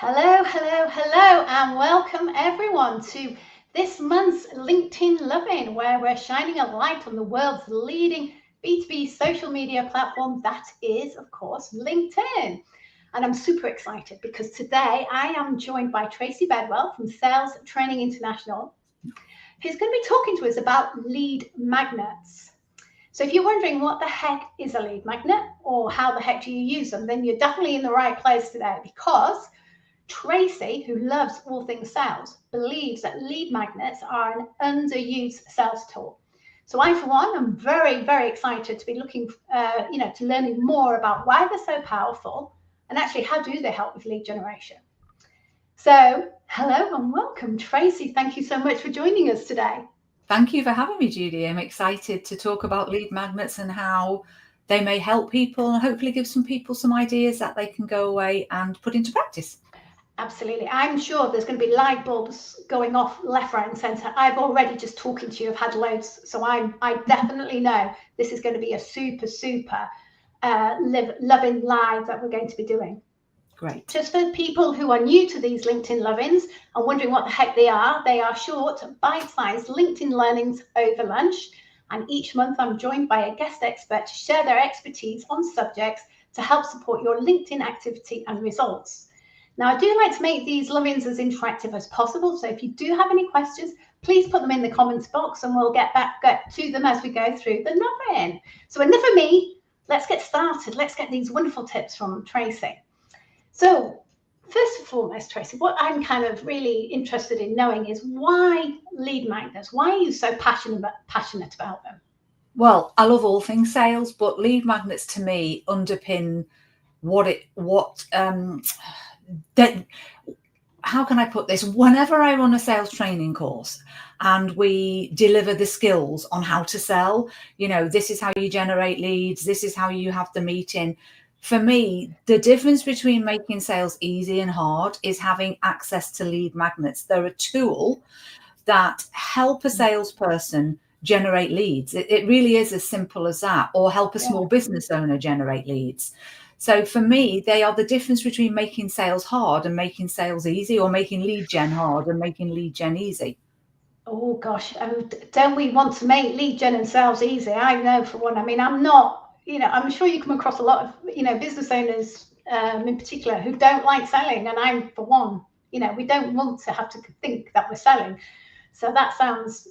Hello, hello, hello, and welcome everyone to this month's LinkedIn Lovin', where we're shining a light on the world's leading B2B social media platform, that is, of course, LinkedIn. And I'm super excited because today I am joined by 𝐷racy Bedwell from Sales Training International, who's going to be talking to us about lead magnets. So if you're wondering what the heck is a lead magnet or how the heck do you use them, then you're definitely in the right place today, because 𝐷racy, who loves all things sales, believes that lead magnets are an underused sales tool. So I, for one, am very, very excited to be looking, to learning more about why they're so powerful and actually how do they help with lead generation. So hello and welcome, 𝐷racy. Thank you so much for joining us today. Thank you for having me, Judy. I'm excited to talk about lead magnets and how they may help people and hopefully give some people some ideas that they can go away and put into practice. Absolutely. I'm sure there's going to be light bulbs going off left, right and centre. I've already, just talking to you, have had loads. So I definitely know this is going to be a super loving live that we're going to be doing. Great. Just for people who are new to these LinkedIn Lovins and wondering what the heck they are short, bite-sized LinkedIn learnings over lunch. And each month I'm joined by a guest expert to share their expertise on subjects to help support your LinkedIn activity and results. Now, I do like to make these Lovins as interactive as possible. So if you do have any questions, please put them in the comments box and we'll get to them as we go through the Lovin. So enough of me, let's get started. Let's get these wonderful tips from 𝐷racy. So first and foremost, 𝐷racy, what I'm kind of really interested in knowing is why lead magnets? Why are you so passionate about them? Well, I love all things sales, but lead magnets to me underpin how can I put this? Whenever I run a sales training course and we deliver the skills on how to sell, this is how you generate leads, this is how you have the meeting. For me, the difference between making sales easy and hard is having access to lead magnets. They're a tool that help a salesperson generate leads. It really is as simple as that, or help a small business owner generate leads. So for me, they are the difference between making sales hard and making sales easy, or making lead gen hard and making lead gen easy. Oh gosh, don't we want to make lead gen and sales easy? I know for one. I mean, I'm not, I'm sure you come across a lot of, business owners in particular who don't like selling. And I'm for one, we don't want to have to think that we're selling. So that sounds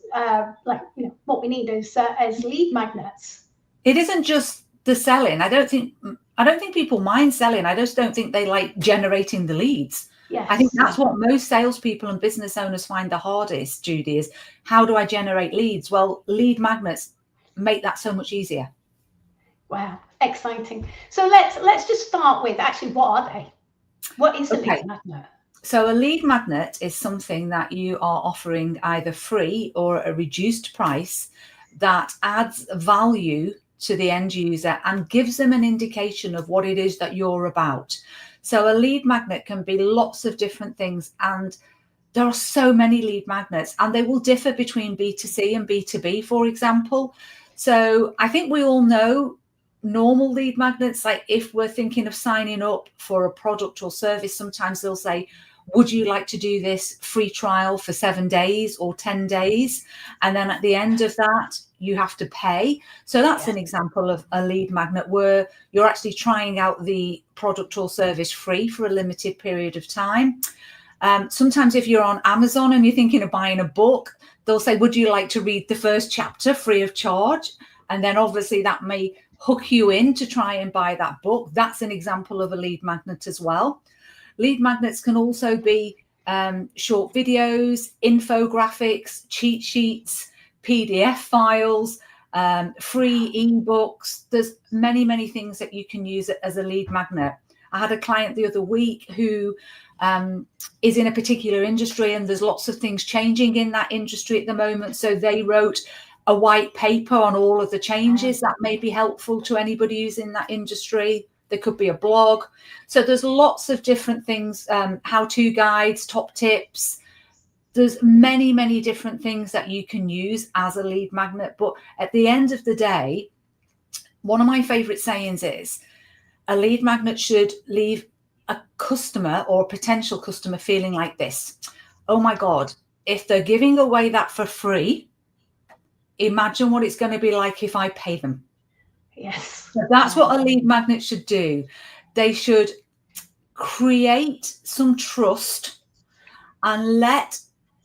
like, what we need is lead magnets. It isn't just the selling. I don't think people mind selling. I just don't think they like generating the leads. Yes. I think that's what most salespeople and business owners find the hardest, Judy, is how do I generate leads? Well, lead magnets make that so much easier. Wow, exciting. So let's just start with actually, what are they? What is a lead magnet? So a lead magnet is something that you are offering either free or at a reduced price that adds value to the end user and gives them an indication of what it is that you're about. So a lead magnet can be lots of different things, and there are so many lead magnets, and they will differ between B2C and B2B, for example. So I think we all know normal lead magnets, like if we're thinking of signing up for a product or service, sometimes they'll say, would you like to do this free trial for 7 days or 10 days? And then at the end of that, you have to pay. So that's an example of a lead magnet where you're actually trying out the product or service free for a limited period of time. Sometimes if you're on Amazon and you're thinking of buying a book, they'll say, would you like to read the first chapter free of charge? And then obviously that may hook you in to try and buy that book. That's an example of a lead magnet as well. Lead magnets can also be short videos, infographics, cheat sheets, PDF files, free ebooks. There's many things that you can use as a lead magnet. I had a client the other week who is in a particular industry, and there's lots of things changing in that industry at the moment. So they wrote a white paper on all of the changes that may be helpful to anybody who's in that industry. There could be a blog. So there's lots of different things, how-to guides, top tips. There's many different things that you can use as a lead magnet. But at the end of the day, one of my favorite sayings is a lead magnet should leave a customer or a potential customer feeling like this: oh my God, if they're giving away that for free, imagine what it's going to be like if I pay them. Yes. So that's what a lead magnet should do. They should create some trust and let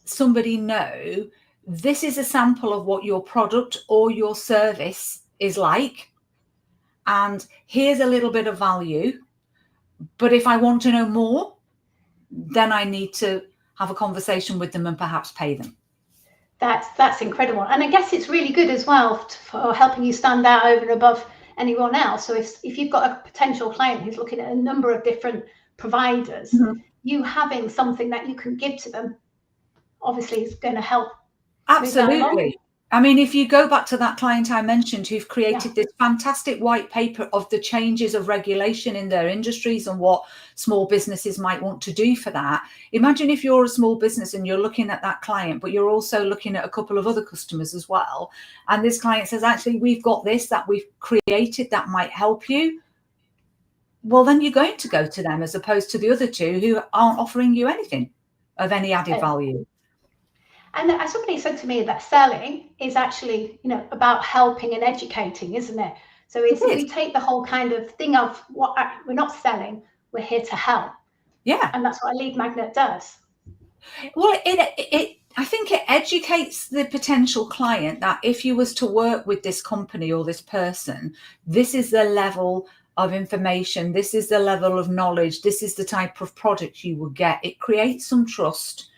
somebody know this is a sample of what your product or your service is like, and here's a little bit of value. But if I want to know more, then I need to have a conversation with them and perhaps pay them. That's incredible. And I guess it's really good as well for helping you stand out over and above anyone else. So if you've got a potential client who's looking at a number of different providers, you having something that you can give to them obviously is going to help. Absolutely. I mean, if you go back to that client I mentioned who've created this fantastic white paper of the changes of regulation in their industries and what small businesses might want to do for that. Imagine if you're a small business and you're looking at that client, but you're also looking at a couple of other customers as well. And this client says, actually, we've got this that we've created that might help you. Well, then you're going to go to them as opposed to the other two who aren't offering you anything of any added value. And somebody said to me that selling is actually, about helping and educating, isn't it? So if we take the whole kind of thing of what we're not selling, we're here to help. Yeah. And that's what a lead magnet does. Well, I think it educates the potential client that if you was to work with this company or this person, this is the level of information, this is the level of knowledge, this is the type of product you will get. It creates some trust.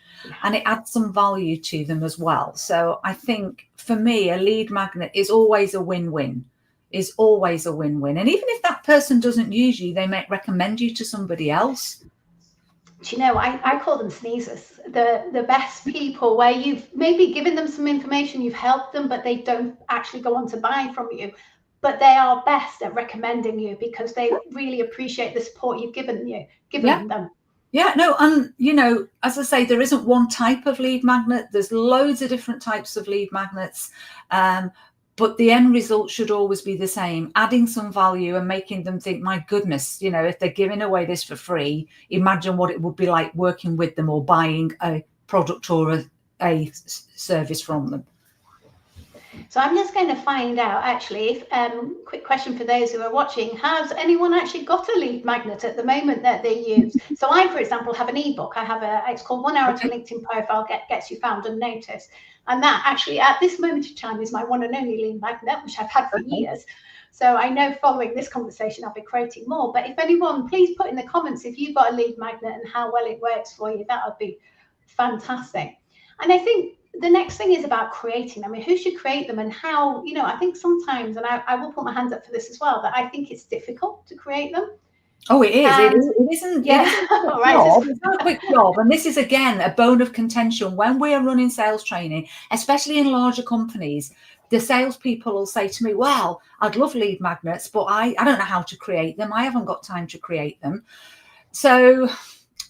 And it adds some value to them as well. So I think for me, a lead magnet is always a win-win, is always a win-win. And even if that person doesn't use you, they might recommend you to somebody else. Do you know, I call them sneezers, the best people where you've maybe given them some information, you've helped them, but they don't actually go on to buy from you. But they are best at recommending you because they really appreciate the support you've given them. Yeah, no, and as I say, there isn't one type of lead magnet. There's loads of different types of lead magnets, but the end result should always be the same: adding some value and making them think, my goodness, if they're giving away this for free, imagine what it would be like working with them or buying a product or a service from them. So I'm just going to find out, actually, quick question for those who are watching, has anyone actually got a lead magnet at the moment that they use? So I, for example, have an ebook. I have it's called 1 Hour to LinkedIn Profile Gets You Found and Noticed. And that actually at this moment in time is my one and only lead magnet, which I've had for years. So I know following this conversation, I'll be creating more. But if anyone, please put in the comments if you've got a lead magnet and how well it works for you. That would be fantastic. And I think the next thing is about creating them. I mean, who should create them and how, I think sometimes, and I will put my hands up for this as well, that I think it's difficult to create them. Oh, it is. It isn't. Yeah. It's not a quick job. And this is, again, a bone of contention when we are running sales training, especially in larger companies. The salespeople will say to me, well, I'd love lead magnets, but I don't know how to create them. I haven't got time to create them. So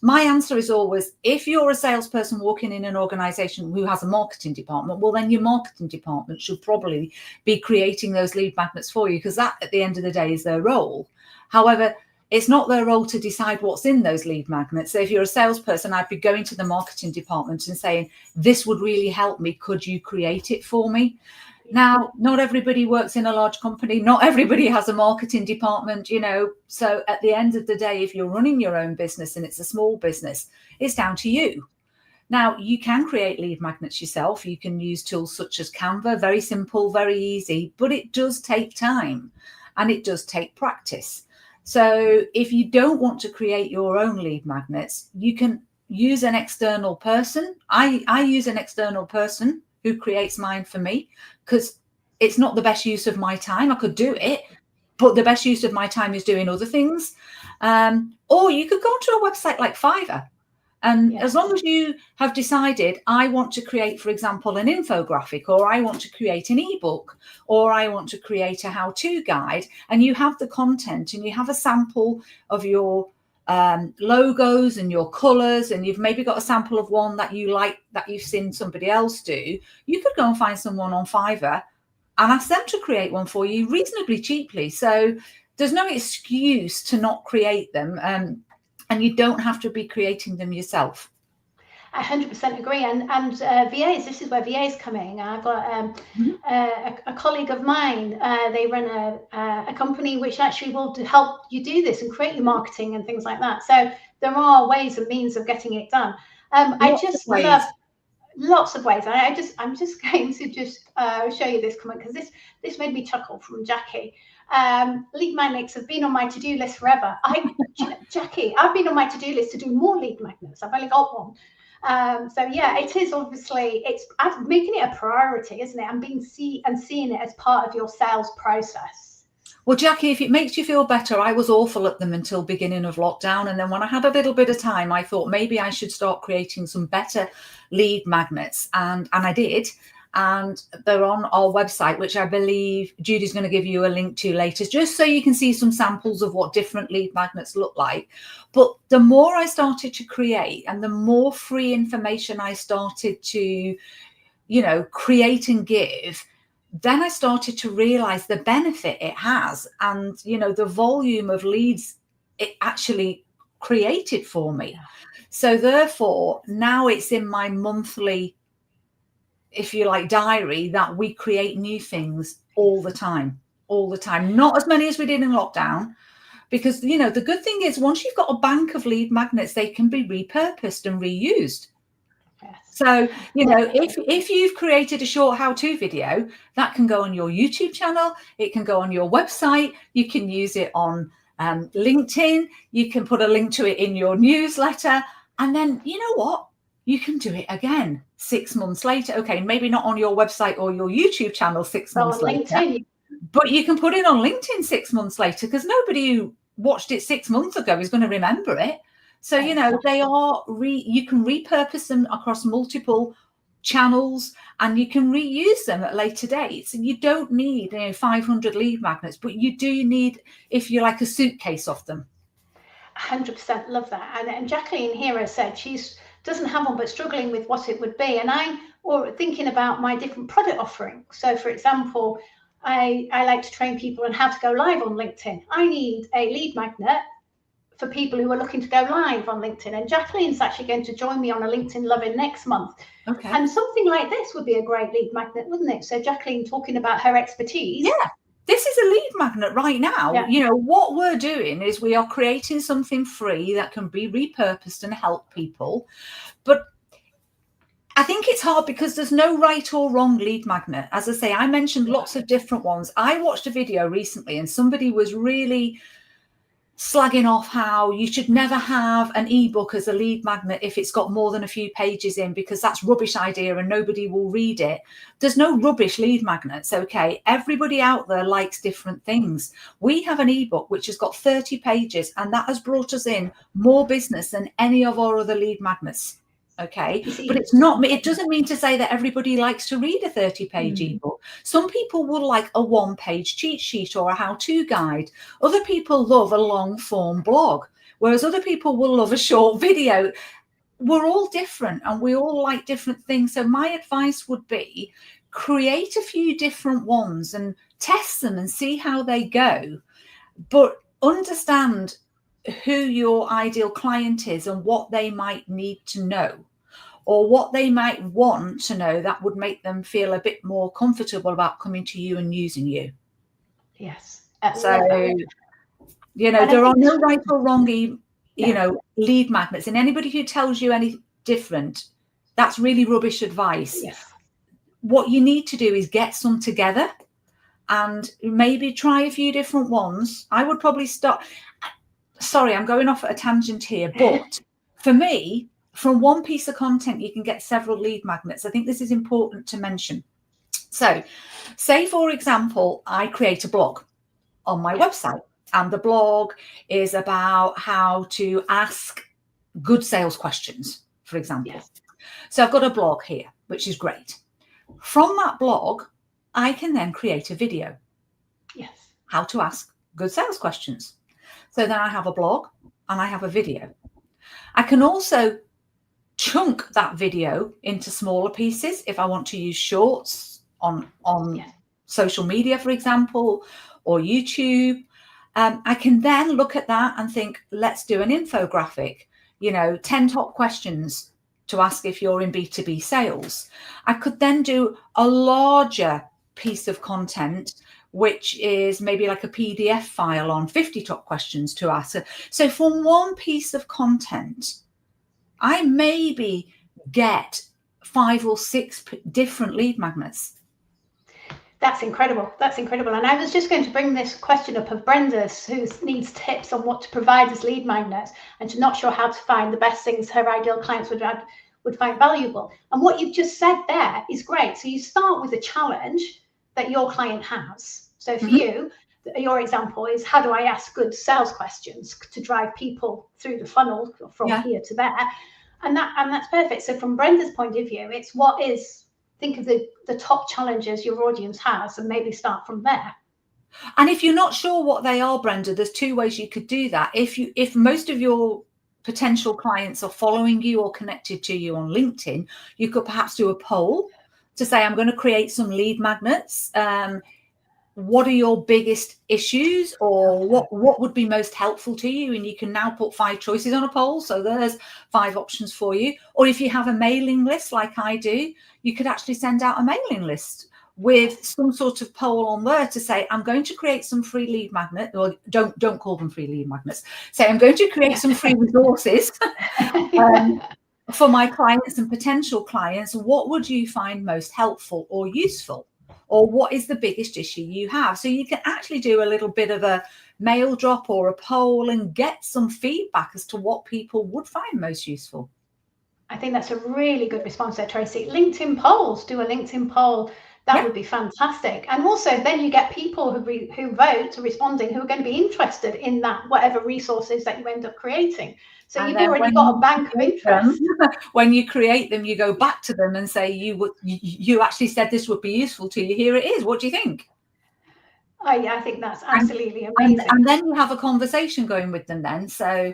my answer is always, if you're a salesperson working in an organization who has a marketing department, well, then your marketing department should probably be creating those lead magnets for you, because that, at the end of the day, is their role. However, it's not their role to decide what's in those lead magnets. So if you're a salesperson, I'd be going to the marketing department and saying, this would really help me. Could you create it for me? Now, not everybody works in a large company. Not everybody has a marketing department, So at the end of the day, if you're running your own business and it's a small business, it's down to you. Now, you can create lead magnets yourself. You can use tools such as Canva, very simple, very easy, but it does take time and it does take practice. So if you don't want to create your own lead magnets, you can use an external person. I use an external person who creates mine for me, because it's not the best use of my time. I could do it, but the best use of my time is doing other things. Or you could go onto a website like Fiverr. And as long as you have decided, I want to create, for example, an infographic, or I want to create an ebook, or I want to create a how-to guide, and you have the content and you have a sample of your logos and your colors, and you've maybe got a sample of one that you like that you've seen somebody else do, you could go and find someone on Fiverr and ask them to create one for you reasonably cheaply. So there's no excuse to not create them. and you don't have to be creating them yourself. I 100% agree. And VAs, this is where VAs come in. I've got a colleague of mine, they run a company which actually will help you do this and create your marketing and things like that. So there are ways and means of getting it done. I just love lots of ways. I'm just going to show you this comment, because this made me chuckle, from Jackie. Lead magnets have been on my to-do list forever. Jackie, I've been on my to-do list to do more lead magnets. I've only got one. So yeah, it is obviously, it's making it a priority, isn't it? And seeing it as part of your sales process. Well, Jackie, if it makes you feel better, I was awful at them until beginning of lockdown. And then when I had a little bit of time, I thought maybe I should start creating some better lead magnets. And I did. And they're on our website, which I believe Judy's going to give you a link to later, just so you can see some samples of what different lead magnets look like. But the more I started to create, and the more free information I started to, create and give, then I started to realize the benefit it has, and, the volume of leads it actually created for me. So therefore, now it's in my monthly, if you like, diary, that we create new things all the time. Not as many as we did in lockdown, because, the good thing is, once you've got a bank of lead magnets, they can be repurposed and reused. So, if you've created a short how-to video, that can go on your YouTube channel, it can go on your website, you can use it on LinkedIn, you can put a link to it in your newsletter, and then, you know what? You can do it again 6 months later. Okay, maybe not on your website or your YouTube channel 6 months later, but you can put it on LinkedIn 6 months later, because nobody who watched it 6 months ago is going to remember it. So, they are, you can repurpose them across multiple channels, and you can reuse them at later dates. And you don't need 500 lead magnets, but you do need, if you like, a suitcase of them. 100% love that. And Jacqueline here has said she doesn't have one, but struggling with what it would be. And I'm thinking about my different product offerings. So, for example, I like to train people on how to go live on LinkedIn. I need a lead magnet for people who are looking to go live on LinkedIn. And Jacqueline's actually going to join me on a LinkedIn Lovin' next month. Okay. And something like this would be a great lead magnet, wouldn't it? So Jacqueline talking about her expertise. Yeah, this is a lead magnet right now. Yeah. What we're doing is we are creating something free that can be repurposed and help people. But I think it's hard because there's no right or wrong lead magnet. As I say, I mentioned lots of different ones. I watched a video recently, and somebody was really slagging off how you should never have an ebook as a lead magnet if it's got more than a few pages in, because that's rubbish idea and nobody will read it. There's no rubbish lead magnets. Okay, everybody out there likes different things. We have an ebook which has got 30 pages, and that has brought us in more business than any of our other lead magnets. Okay, but it doesn't mean to say that everybody likes to read a 30-page ebook. Some people will like a 1-page cheat sheet or a how-to guide. Other people love a long-form blog, whereas other people will love a short video. We're all different, and we all like different things. So my advice would be, create a few different ones and test them and see how they go. But understand who your ideal client is and what they might need to know, or what they might want to know that would make them feel a bit more comfortable about coming to you and using you. Yes. So, there are no right or wrong, lead magnets. And anybody who tells you any different, that's really rubbish advice. Yes. What you need to do is get some together and maybe try a few different ones. I would probably start. Sorry, I'm going off at a tangent here, but for me, from one piece of content, you can get several lead magnets. I think this is important to mention. So say, for example, I create a blog on my website, and the blog is about how to ask good sales questions, for example. Yes. So I've got a blog here, which is great. From that blog, I can then create a video. Yes. How to ask good sales questions. So then I have a blog and I have a video. I can also chunk that video into smaller pieces if I want to use shorts on social media, for example, or YouTube. I can then look at that and think, let's do an infographic, 10 top questions to ask if you're in B2B sales. I could then do a larger piece of content, which is maybe like a PDF file on 50 top questions to ask. So from one piece of content, I maybe get 5 or 6 different lead magnets. That's incredible. That's incredible. And I was just going to bring this question up of Brenda's, who needs tips on what to provide as lead magnets, and she's not sure how to find the best things her ideal clients would find valuable. And what you've just said there is great. So you start with a challenge that your client has. So for you, your example is, how do I ask good sales questions to drive people through the funnel from here to there? And that's perfect. So from Brenda's point of view, it's think of the top challenges your audience has and maybe start from there. And if you're not sure what they are, Brenda, there's 2 ways you could do that. If most of your potential clients are following you or connected to you on LinkedIn, you could perhaps do a poll to say, I'm going to create some lead magnets. What are your biggest issues, or what would be most helpful to you? And you can now put 5 choices on a poll. So there's 5 options for you. Or if you have a mailing list like I do, you could actually send out a mailing list with some sort of poll on there to say, I'm going to create some free lead magnet, or don't call them free lead magnets. Say, I'm going to create some free resources for my clients and potential clients. What would you find most helpful or useful? Or what is the biggest issue you have? So you can actually do a little bit of a mail drop or a poll and get some feedback as to what people would find most useful. I think that's a really good response there, Tracy. LinkedIn polls, do a LinkedIn poll. That would be fantastic. And also then you get people who vote, responding, who are going to be interested in that, whatever resources that you end up creating. So you've already got a bank of interest. When you create them, you go back to them and say, you actually said this would be useful to you. Here it is. What do you think? Oh yeah, I think that's absolutely amazing. And then you have a conversation going with them then. So.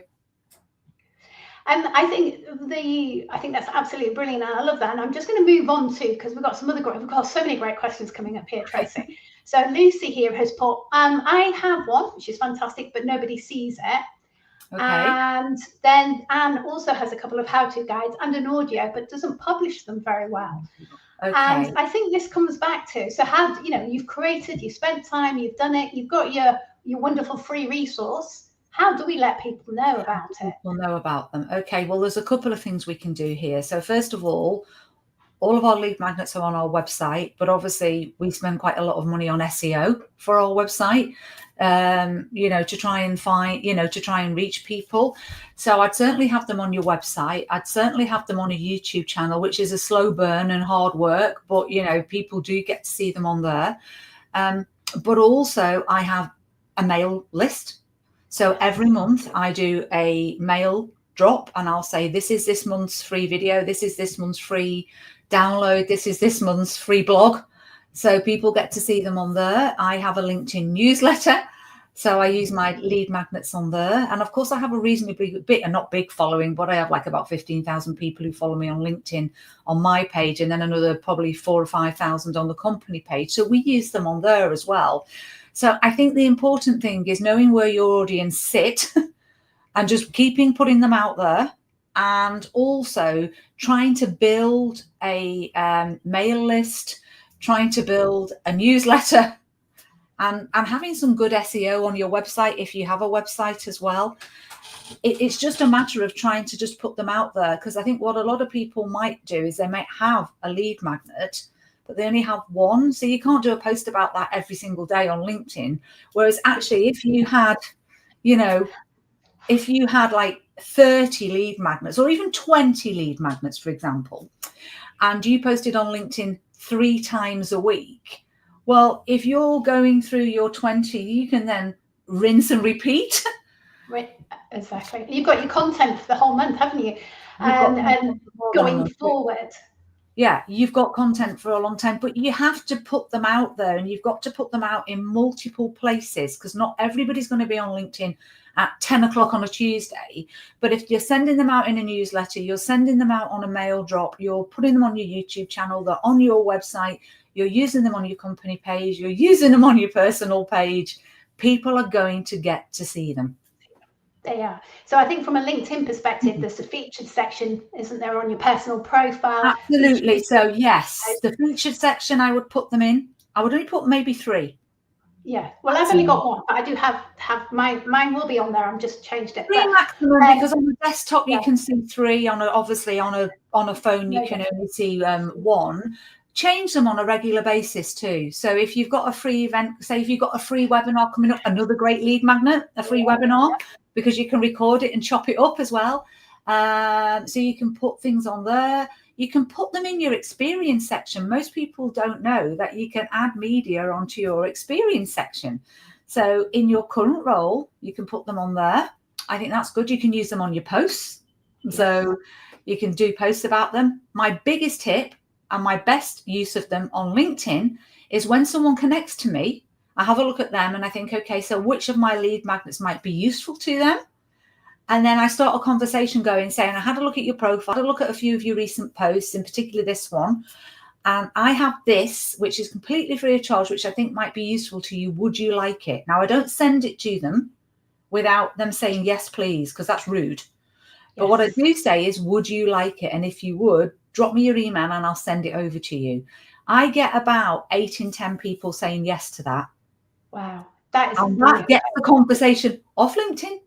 And I think that's absolutely brilliant. And I love that. And I'm just going to move on to, because we've got so many great questions coming up here, Tracy. So Lucy here has put, I have one, which is fantastic, but nobody sees it. Okay. And then Anne also has a couple of how-to guides and an audio, but doesn't publish them very well. Okay. And I think this comes back to, so how, you've created, you've spent time, you've done it, you've got your wonderful free resource. How do we let people know about it? People know about them. Okay, well, there's a couple of things we can do here. So first of all of our lead magnets are on our website, but obviously we spend quite a lot of money on SEO for our website, to try and find, to try and reach people. So I'd certainly have them on your website. I'd certainly have them on a YouTube channel, which is a slow burn and hard work, but, people do get to see them on there. But also I have a mail list. So every month I do a mail drop and I'll say, this is this month's free video. This is this month's free download. This is this month's free blog. So people get to see them on there. I have a LinkedIn newsletter. So I use my lead magnets on there. And of course I have a reasonably big, and not big following, but I have like about 15,000 people who follow me on LinkedIn on my page, and then another probably 4,000 or 5,000 on the company page. So we use them on there as well. So I think the important thing is knowing where your audience sit and just putting them out there, and also trying to build a mail list, trying to build a newsletter, and having some good SEO on your website if you have a website as well. It's just a matter of trying to just put them out there, because I think what a lot of people might do is they might have a lead magnet, but they only have one. So you can't do a post about that every single day on LinkedIn. Whereas actually, if you had like 30 lead magnets or even 20 lead magnets, for example, and you posted on LinkedIn 3 times a week, well, if you're going through your 20, you can then rinse and repeat. Right, exactly. You've got your content for the whole month, haven't you? And going forward. Yeah, you've got content for a long time, but you have to put them out there, and you've got to put them out in multiple places, because not everybody's going to be on LinkedIn at 10 o'clock on a Tuesday. But if you're sending them out in a newsletter, you're sending them out on a mail drop, you're putting them on your YouTube channel, they're on your website, you're using them on your company page, you're using them on your personal page, people are going to get to see them. They are. So I think from a LinkedIn perspective, there's a featured section, isn't there, on your personal profile? Absolutely. So yes, the featured section, I would put them in. I would only put maybe 3. Yeah. Well, I've only got 1, but I do have mine will be on there. I'm just changed it. 3 maximum, because on the desktop you can see 3. Obviously on a phone you can only see 1. Change them on a regular basis too. So if you've got a free event, say if you've got a free webinar coming up, another great lead magnet, a free webinar, because you can record it and chop it up as well. So you can put things on there. You can put them in your experience section. Most people don't know that you can add media onto your experience section. So in your current role, you can put them on there. I think that's good. You can use them on your posts. So you can do posts about them. My biggest tip and my best use of them on LinkedIn is when someone connects to me, I have a look at them and I think, okay, so which of my lead magnets might be useful to them? And then I start a conversation going, saying, I had a look at your profile, I had a look at a few of your recent posts, in particular this one. And I have this, which is completely free of charge, which I think might be useful to you. Would you like it? Now, I don't send it to them without them saying, yes, please, because that's rude. But what I do say is, would you like it? And if you would, drop me your email and I'll send it over to you. I get about 8 in 10 people saying yes to that. Wow. That gets the conversation off LinkedIn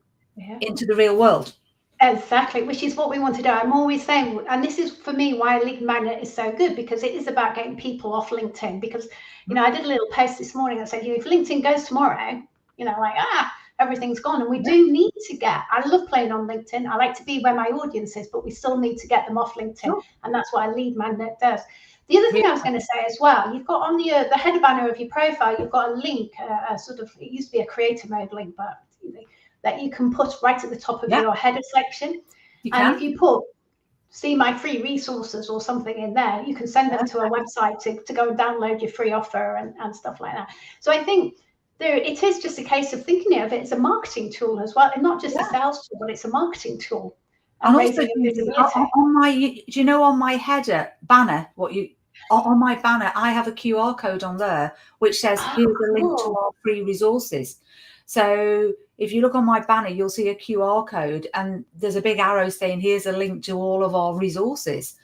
into the real world. Exactly, which is what we want to do. I'm always saying, and this is for me why Lead Magnet is so good, because it is about getting people off LinkedIn. Because, you know, I did a little post this morning that said, you know, if LinkedIn goes tomorrow, you know, like, everything's gone. And we do need to get, I love playing on LinkedIn. I like to be where my audience is, but we still need to get them off LinkedIn. And that's what a Lead Magnet does. The other thing I was going to say as well, you've got on the header banner of your profile, you've got a link, sort of, it used to be a creator mode link, but that you can put right at the top of your header section. And if you put see my free resources or something in there, you can send them to a website to go and download your free offer and stuff like that. So I think it is just a case of thinking of it as a marketing tool as well, and not just a sales tool, but it's a marketing tool. And also, on my, do you know, on my header banner, on my banner, I have a QR code on there which says, here's a link to our free resources. So if you look on my banner, you'll see a QR code and there's a big arrow saying, here's a link to all of our resources.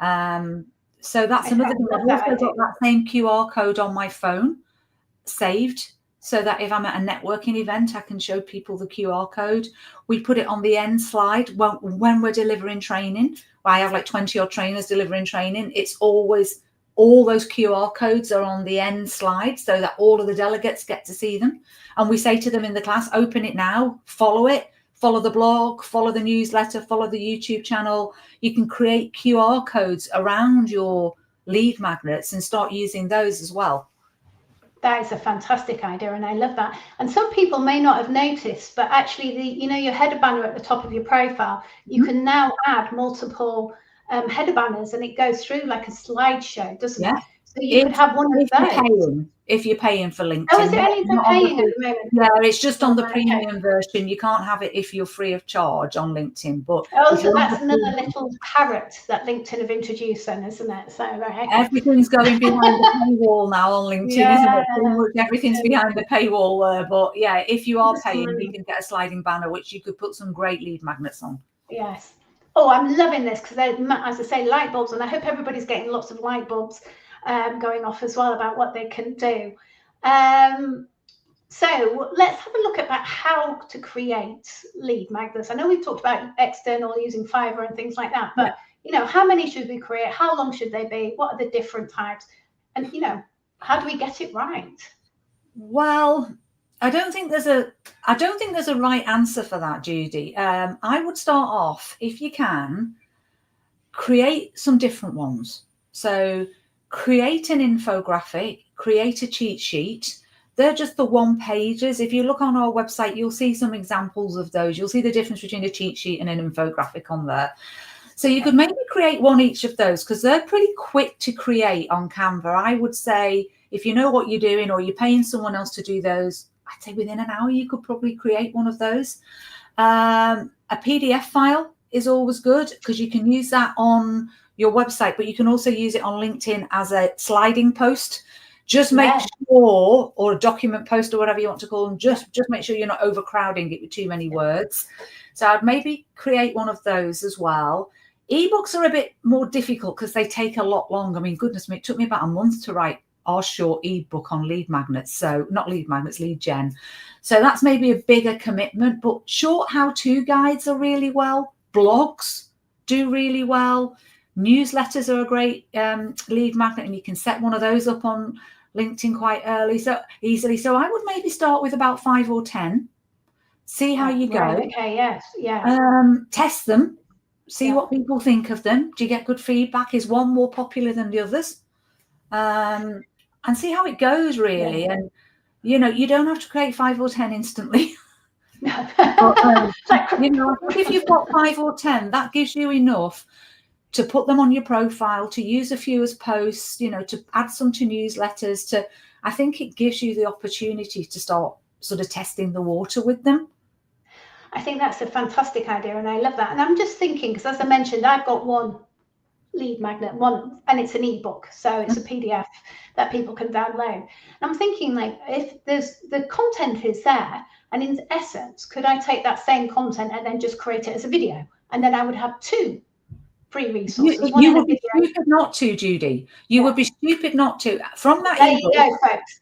So that's another thing. I've also got that same QR code on my phone saved, so that if I'm at a networking event, I can show people the QR code. We put it on the end slide when we're delivering training. I have like 20 odd trainers delivering training. It's always, all those QR codes are on the end slide so that all of the delegates get to see them. And we say to them in the class, open it now, follow it, follow the blog, follow the newsletter, follow the YouTube channel. You can create QR codes around your lead magnets and start using those as well. That is a fantastic idea, and I love that. And some people may not have noticed, but actually, your header banner at the top of your profile, you can now add multiple header banners, and it goes through like a slideshow, doesn't it? So you could have one of those. If you're paying for LinkedIn. Oh, is it only paying at the moment? Yeah, it's just on the premium version. You can't have it if you're free of charge on LinkedIn. But so that's another little carrot that LinkedIn have introduced then, isn't it? So everything's going behind the paywall now on LinkedIn, isn't it? Pretty much everything's behind the paywall there. But yeah, if you are paying, you can get a sliding banner, which you could put some great lead magnets on. Yes. Oh, I'm loving this, because as I say, light bulbs, and I hope everybody's getting lots of light bulbs going off as well about what they can do. So let's have a look at how to create lead magnets. I know we've talked about external using Fiverr and things like that, but how many should we create? How long should they be? What are the different types? And how do we get it right? Well, I don't think there's a right answer for that, Judy. I would start off, if you can, create some different ones. So create an infographic, create a cheat sheet. They're just the one pages. If you look on our website, you'll see some examples of those. You'll see the difference between a cheat sheet and an infographic on there. So you could maybe create one each of those, because they're pretty quick to create on Canva. I would say if you know what you're doing, or you're paying someone else to do those, I'd say within an hour you could probably create one of those. A PDF file is always good, because you can use that on your website, but you can also use it on LinkedIn as a sliding post. Just make sure, or a document post or whatever you want to call them, just make sure you're not overcrowding it with too many words. So I'd maybe create one of those as well. Ebooks are a bit more difficult because they take a lot longer. I mean, goodness me, it took me about a month to write our short ebook on lead magnets. So not lead magnets, lead gen. So that's maybe a bigger commitment, but short how-to guides are really well. Blogs do really well. Newsletters are a great lead magnet, and you can set one of those up on LinkedIn quite easily. So I would maybe start with about 5 or 10. See how you go. Right, okay, yes, yeah. Test them. See what people think of them. Do you get good feedback? Is one more popular than the others? And see how it goes, really. And you know, you don't have to create 5 or 10 instantly. But, you know, I think if you've got 5 or 10, that gives you enough to put them on your profile, to use a few as posts, you know, to add some to newsletters. I think it gives you the opportunity to start sort of testing the water with them. I think that's a fantastic idea, and I love that. And I'm just thinking, because as I mentioned, I've got one lead magnet, and it's an ebook, so it's a PDF that people can download. And I'm thinking, like, if the content is there, and in essence, could I take that same content and then just create it as a video, and then I would have 2 free resources. You would be stupid not to, Judy. You would be stupid not to. From that there ebook, you go, folks.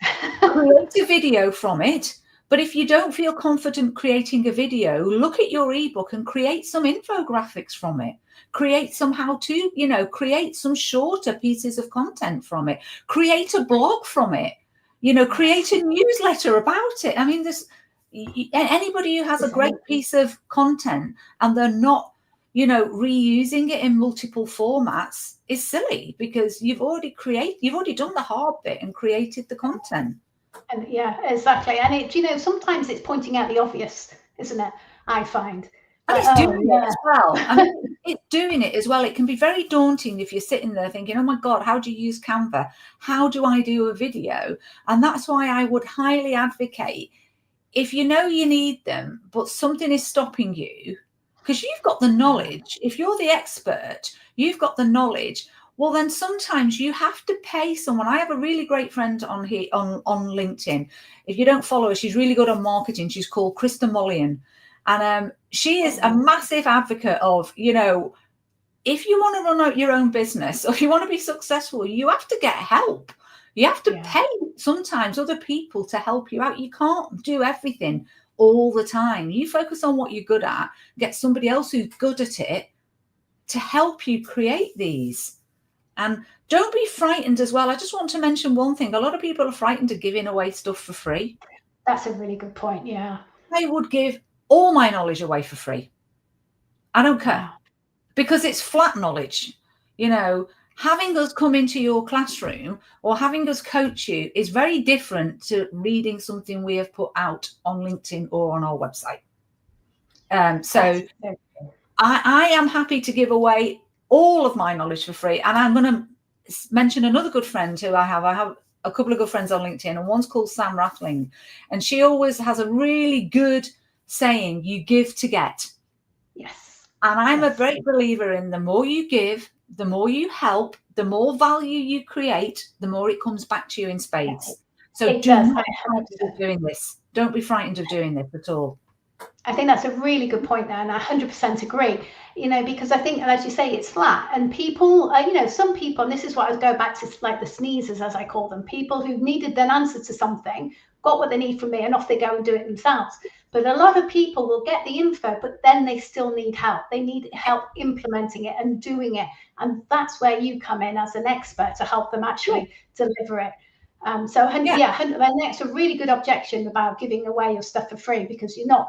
create a video from it. But if you don't feel confident creating a video, look at your ebook and create some infographics from it. Create some how-to, you know, create some shorter pieces of content from it. Create a blog from it. You know, create a newsletter about it. I mean, anybody who has a great piece of content and they're not, you know, reusing it in multiple formats is silly, because you've already done the hard bit and created the content. And yeah, exactly. And it, you know, sometimes it's pointing out the obvious, isn't it? I find. And it's doing it as well. I mean, it's doing it as well. It can be very daunting if you're sitting there thinking, oh my God, how do you use Canva? How do I do a video? And that's why I would highly advocate, if you know you need them, but something is stopping you, because you've got the knowledge. If you're the expert, you've got the knowledge. Well, then sometimes you have to pay someone. I have a really great friend on LinkedIn. If you don't follow her, she's really good on marketing. She's called Krista Mullion. And she is a massive advocate of, you know, if you want to run out your own business, or if you want to be successful, you have to get help. You have to pay sometimes other people to help you out. You can't do everything all the time. You focus on what you're good at, get somebody else who's good at it to help you create these. And don't be frightened as well. I just want to mention one thing. A lot of people are frightened of giving away stuff for free. That's a really good point, yeah. I would give all my knowledge away for free. I don't care, because it's flat knowledge. You know, having us come into your classroom or having us coach you is very different to reading something we have put out on LinkedIn or on our website. So I am happy to give away all of my knowledge for free. And I'm going to mention another good friend who I have. I have a couple of good friends on LinkedIn, and one's called Sam Rathling. And she always has a really good saying, you give to get. Yes. And I'm a great believer in the more you give, the more you help, the more value you create, the more it comes back to you in spades. So don't be frightened of doing this. Don't be frightened of doing this at all. I think that's a really good point there, and I 100% agree, you know, because I think, as you say, it's flat, and people, you know, some people, and this is what I would go back to, like the sneezers, as I call them, people who needed an answer to something, got what they need from me, and off they go and do it themselves. But a lot of people will get the info, but then they still need help. They need help implementing it and doing it. And that's where you come in as an expert to help them actually deliver it. And that's a really good objection about giving away your stuff for free, because you're not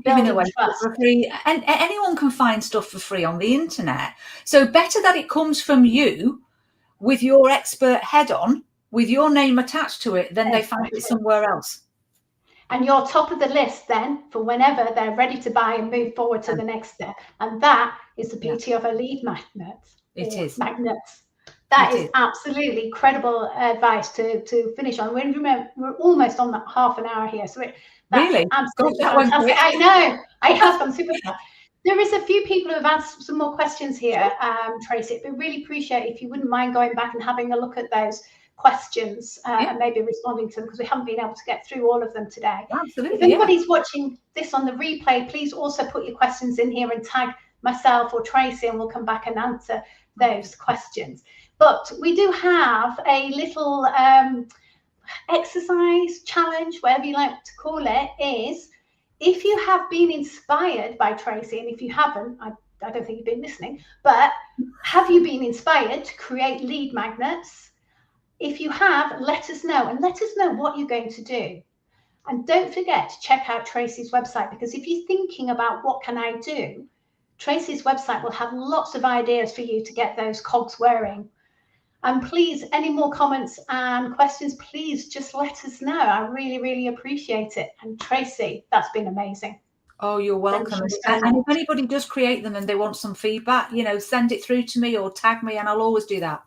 giving away stuff for free. And anyone can find stuff for free on the internet. So better that it comes from you with your expert head on, with your name attached to it, than they find it somewhere else. And you're top of the list then for whenever they're ready to buy and move forward to the next step. And that is the beauty of a lead magnet. It is. Magnets. That is absolutely credible advice to finish on. We're almost on that half an hour here. So really? Absolutely fantastic. I know. I have gone super fast. There is a few people who have asked some more questions here, Tracy. We really appreciate if you wouldn't mind going back and having a look at those. questions and maybe responding to them, because we haven't been able to get through all of them today. Absolutely. If anybody's watching this on the replay, please also put your questions in here and tag myself or Tracy, and we'll come back and answer those questions. But we do have a little exercise, challenge, whatever you like to call it, is if you have been inspired by Tracy, and if you haven't, I don't think you've been listening, but have you been inspired to create lead magnets? If you have, let us know, and let us know what you're going to do. And don't forget to check out Tracy's website, because if you're thinking about what can I do, Tracy's website will have lots of ideas for you to get those cogs whirring. And please, any more comments and questions, please just let us know. I really, really appreciate it. And Tracy, that's been amazing. Oh, you're welcome. And if anybody does create them and they want some feedback, you know, send it through to me or tag me, and I'll always do that.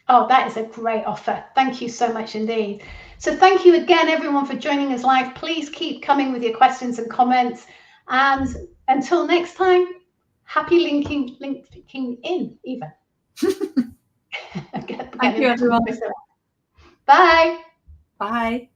Oh, that is a great offer. Thank you so much indeed. So thank you again, everyone, for joining us live. Please keep coming with your questions and comments. And until next time, happy linking in even. Thank you, everyone. Bye. Bye.